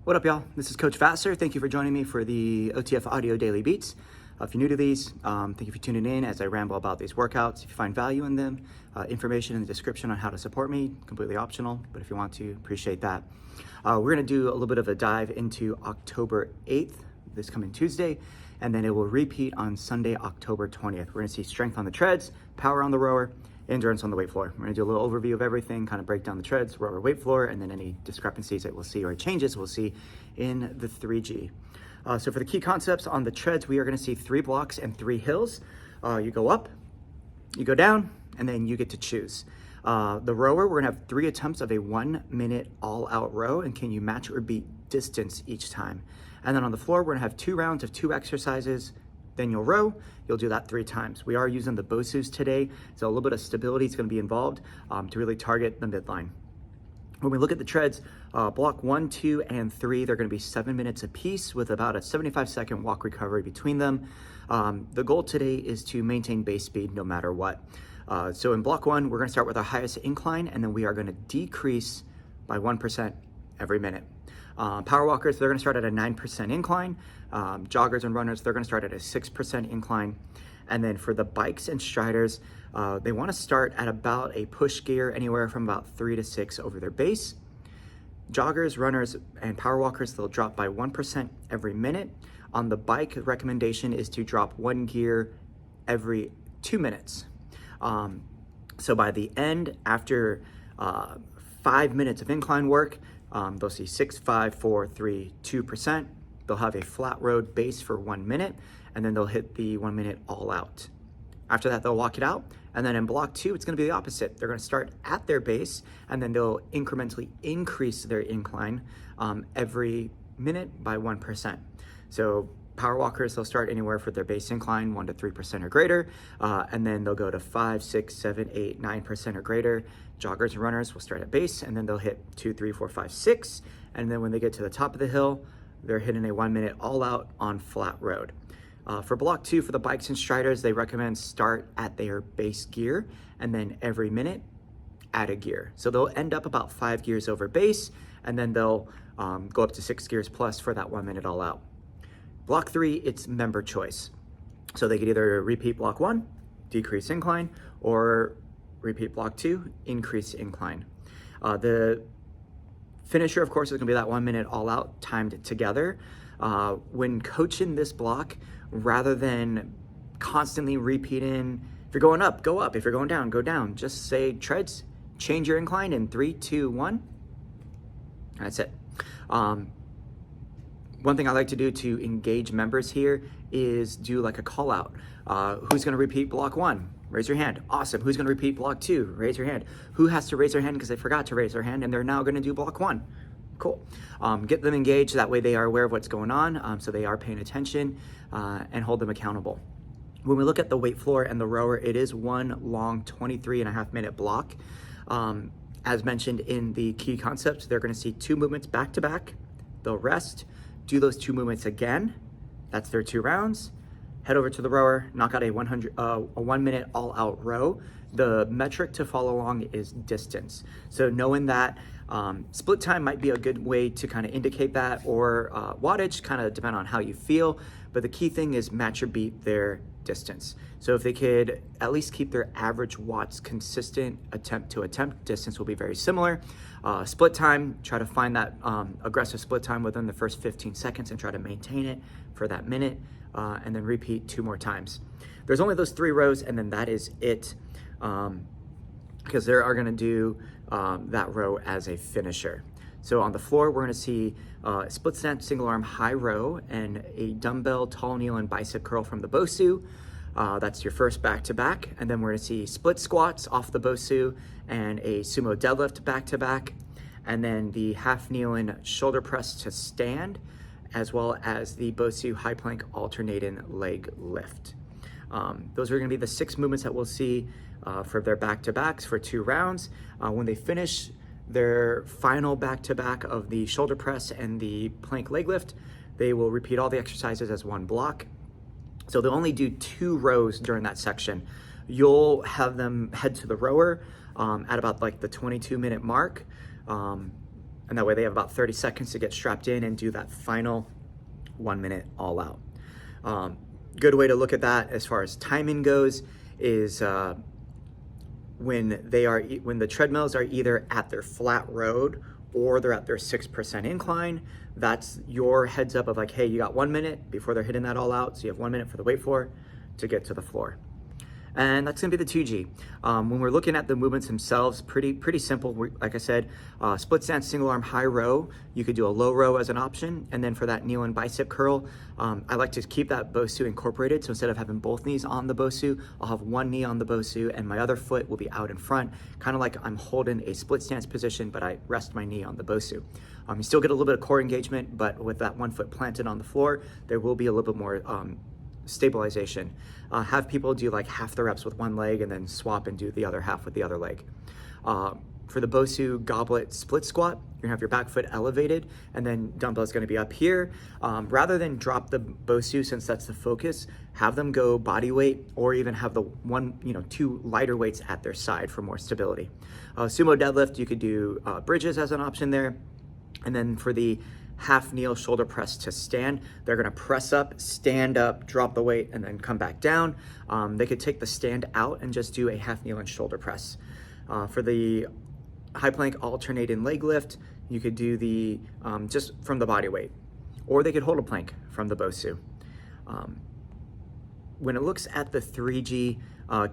What up, y'all? This is Coach Vassar. Thank you for joining me for the OTF Audio Daily Beats. If you're new to these, thank you for tuning in as I ramble about these workouts. If you find value in them, information in the description on how to support me, completely optional, but if you want to, appreciate that. We're gonna do a little bit of a dive into October 8th, this coming Tuesday, and then it will repeat on Sunday, October 20th. We're gonna see strength on the treads, power on the rower, endurance on the weight floor. We're gonna do a little overview of everything, kind of break down the treads, rower, weight floor, and then any discrepancies that we'll see or changes we'll see in the 3G. So for the key concepts on the treads, we are gonna see 3 blocks and 3 hills. You go up, you go down, and then you get to choose. The rower, we're gonna have 3 attempts of a 1-minute all-out row, and can you match or beat distance each time? And then on the floor, we're gonna have 2 rounds of 2 exercises. Then you'll row, you'll do that 3 times. We are using the BOSUs today, so a little bit of stability is gonna be involved to really target the midline. When we look at the treads, block 1, 2, and 3, they're gonna be 7 minutes apiece with about a 75-second walk recovery between them. The goal today is to maintain base speed no matter what. So in block 1, we're gonna start with our highest incline, and then we are gonna decrease by 1% every minute. Power walkers, they're gonna start at a 9% incline. Joggers and runners, they're gonna start at a 6% incline. And then for the bikes and striders, they wanna start at about a push gear anywhere from about 3 to 6 over their base. Joggers, runners, and power walkers, they'll drop by 1% every minute. On the bike, the recommendation is to drop 1 gear every 2 minutes. So by the end, after 5 minutes of incline work, they'll see 6, 5, 4, 3, 2%. They'll have a flat road base for 1 minute, and then they'll hit the 1 minute all out. After that, they'll walk it out. And then in block 2, it's gonna be the opposite. They're gonna start at their base, and then they'll incrementally increase their incline every minute by 1%. So power walkers, they'll start anywhere for their base incline, 1 to 3% or greater, and then they'll go to 5, 6, 7, 8, 9% or greater. Joggers and runners will start at base, and then they'll hit 2, 3, 4, 5, 6, and then when they get to the top of the hill, they're hitting a 1 minute all out on flat road. For block 2, for the bikes and striders, they recommend start at their base gear, and then every minute add a gear. So they'll end up about 5 gears over base, and then they'll go up to 6 gears plus for that 1 minute all out. Block 3, it's member choice. So they could either repeat block 1, decrease incline, or repeat block 2, increase incline. The finisher, of course, is gonna be that 1 minute all out timed together. When coaching this block, rather than constantly repeating, if you're going up, go up. If you're going down, go down. Just say treads, change your incline in 3, 2, 1. That's it. One thing I like to do to engage members here is do like a call out. Who's gonna repeat block 1? Raise your hand. Awesome. Who's gonna repeat block 2? Raise your hand. Who has to raise their hand because they forgot to raise their hand and they're now gonna do block 1? Cool. Get them engaged, that way they are aware of what's going on, so they are paying attention, and hold them accountable. When we look at the weight floor and the rower, it is one long 23.5-minute block. As mentioned in the key concepts, they're gonna see 2 movements back to back. They'll rest, do those 2 movements again. That's their 2 rounds. Head over to the rower, knock out a 1 minute all out row. The metric to follow along is distance. So knowing that split time might be a good way to kind of indicate that, or wattage, kind of depend on how you feel. But the key thing is match or beat their distance. So if they could at least keep their average watts consistent attempt to attempt, distance will be very similar. Split time, try to find that aggressive split time within the first 15 seconds and try to maintain it for that minute, and then repeat 2 more times. There's only those 3 rows, and then that is it, because they are gonna do that row as a finisher. So on the floor, we're gonna see split snatch, single arm high row, and a dumbbell tall kneel and bicep curl from the BOSU. That's your first back-to-back. And then we're gonna see split squats off the BOSU and a sumo deadlift back-to-back. And then the half kneel and shoulder press to stand, as well as the BOSU high plank alternating leg lift. Those are gonna be the 6 movements that we'll see for their back-to-backs for 2 rounds. When they finish their final back-to-back of the shoulder press and the plank leg lift, they will repeat all the exercises as 1 block. So they'll only do 2 rows during that section. You'll have them head to the rower at about like the 22-minute mark. And that way they have about 30 seconds to get strapped in and do that final 1 minute all out. Good way to look at that as far as timing goes is when the treadmills are either at their flat road or they're at their 6% incline. That's your heads up of like, hey, you got 1 minute before they're hitting that all out. So you have 1 minute for the weight floor to get to the floor. And that's gonna be the 2G. When we're looking at the movements themselves, pretty simple. Like I said, split stance, single arm, high row. You could do a low row as an option. And then for that knee and bicep curl, I like to keep that BOSU incorporated. So instead of having both knees on the BOSU, I'll have one knee on the BOSU and my other foot will be out in front, kind of like I'm holding a split stance position, but I rest my knee on the BOSU. You still get a little bit of core engagement, but with that one foot planted on the floor, there will be a little bit more stabilization. Have people do like half the reps with one leg and then swap and do the other half with the other leg. For the BOSU goblet split squat, you're gonna have your back foot elevated and then dumbbell is gonna be up here. Rather than drop the BOSU, since that's the focus, have them go body weight or even have the two lighter weights at their side for more stability. Sumo deadlift, you could do bridges as an option there. And then for the half kneel shoulder press to stand, they're gonna press up, stand up, drop the weight, and then come back down. They could take the stand out and just do a half kneel and shoulder press. For the high plank alternating leg lift, you could do the just from the body weight, or they could hold a plank from the BOSU. When it looks at the 3G,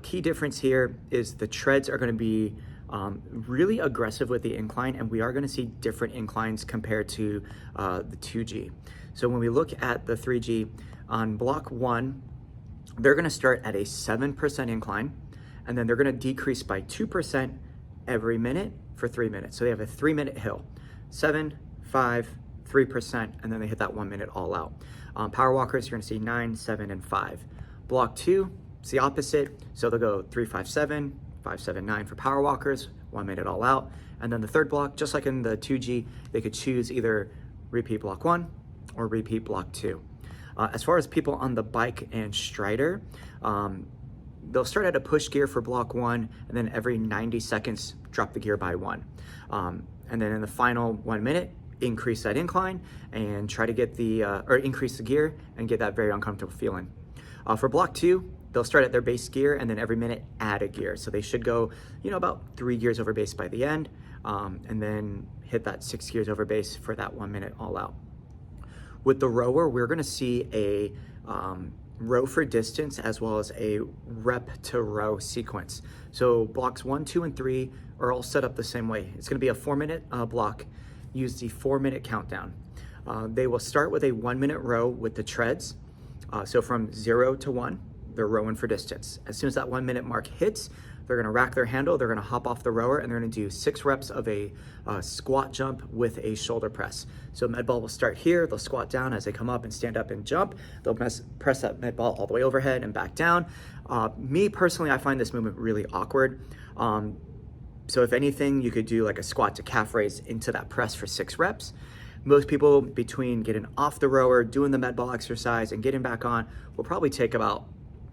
key difference here is the treads are gonna be really aggressive with the incline, and we are going to see different inclines compared to the 2G. So when we look at the 3G, on block 1, they're going to start at a 7% incline, and then they're going to decrease by 2% every minute for 3 minutes. So they have a 3-minute hill, 7, 5, 3%, and then they hit that 1 minute all out. Power walkers, you're going to see 9, 7, and 5. Block 2, it's the opposite. So they'll go 3, 5, 7, 5, 7, 9 for power walkers, 1 minute all out. And then the third block, just like in the 2G, they could choose either repeat block 1 or repeat block 2. As far as people on the bike and Strider, they'll start at a push gear for block 1, and then every 90 seconds, drop the gear by 1. And then in the final 1 minute, increase that incline and try to get or increase the gear and get that very uncomfortable feeling. For block 2, they'll start at their base gear and then every minute add a gear. So they should go, about 3 gears over base by the end, and then hit that 6 gears over base for that 1 minute all out. With the rower, we're gonna see a row for distance as well as a rep to row sequence. So blocks 1, 2, and 3 are all set up the same way. It's gonna be a 4-minute block. Use the 4-minute countdown. They will start with a 1 minute row with the treads. So from 0 to 1, they're rowing for distance. As soon as that 1 minute mark hits, they're gonna rack their handle, they're gonna hop off the rower, and they're gonna do 6 reps of a squat jump with a shoulder press. So med ball will start here, they'll squat down as they come up and stand up and jump. They'll press that med ball all the way overhead and back down. Me personally, I find this movement really awkward. So if anything, you could do like a squat to calf raise into that press for 6 reps. Most people, between getting off the rower, doing the med ball exercise, and getting back on, will probably take about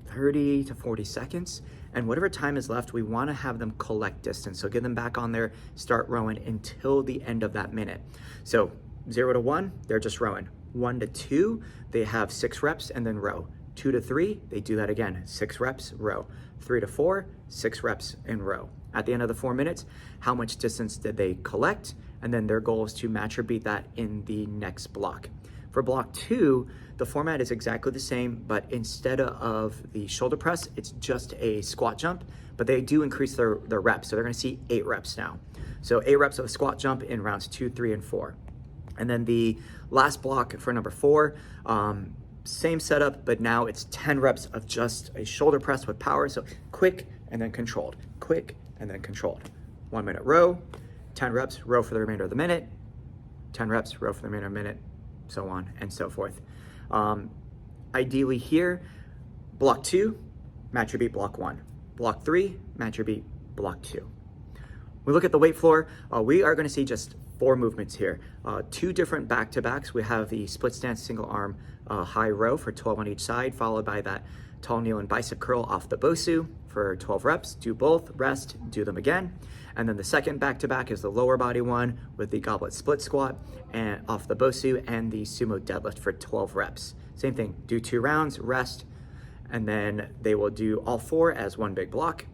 30 to 40 seconds. And whatever time is left, we want to have them collect distance. So get them back on there, start rowing until the end of that minute. So 0 to 1, they're just rowing. 1 to 2, they have 6 reps and then row. 2 to 3, they do that again. 6 reps, row. 3 to 4, 6 reps and row. At the end of the 4 minutes, how much distance did they collect? And then their goal is to match or beat that in the next block. For block 2, the format is exactly the same, but instead of the shoulder press, it's just a squat jump, but they do increase their reps. So they're gonna see 8 reps now. So 8 reps of a squat jump in rounds 2, 3, and 4. And then the last block for number 4, same setup, but now it's 10 reps of just a shoulder press with power. So quick and then controlled, quick and then controlled. 1 minute row, 10 reps, row for the remainder of the minute, 10 reps, row for the remainder of the minute, so on and so forth. Ideally here, block 2, match or beat block 1. Block 3, match or beat block 2. We look at the weight floor, we are gonna see just 4 movements here. 2 different back-to-backs. We have the split stance single arm high row for 12 on each side, followed by that tall kneel and bicep curl off the BOSU for 12 reps, do both, rest, do them again. And then the second back-to-back is the lower body one with the goblet split squat and off the Bosu and the sumo deadlift for 12 reps. Same thing, do 2 rounds, rest, and then they will do all 4 as one big block.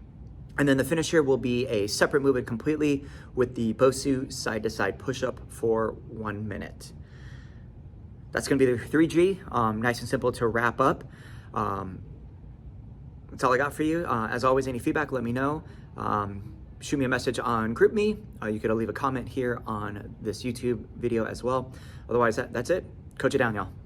And then the finisher will be a separate movement completely with the Bosu side-to-side push-up for 1 minute. That's gonna be the 3G, nice and simple to wrap up. That's all I got for you. As always, any feedback, let me know. Shoot me a message on GroupMe. You could leave a comment here on this YouTube video as well. Otherwise, that's it. Coach it down, y'all.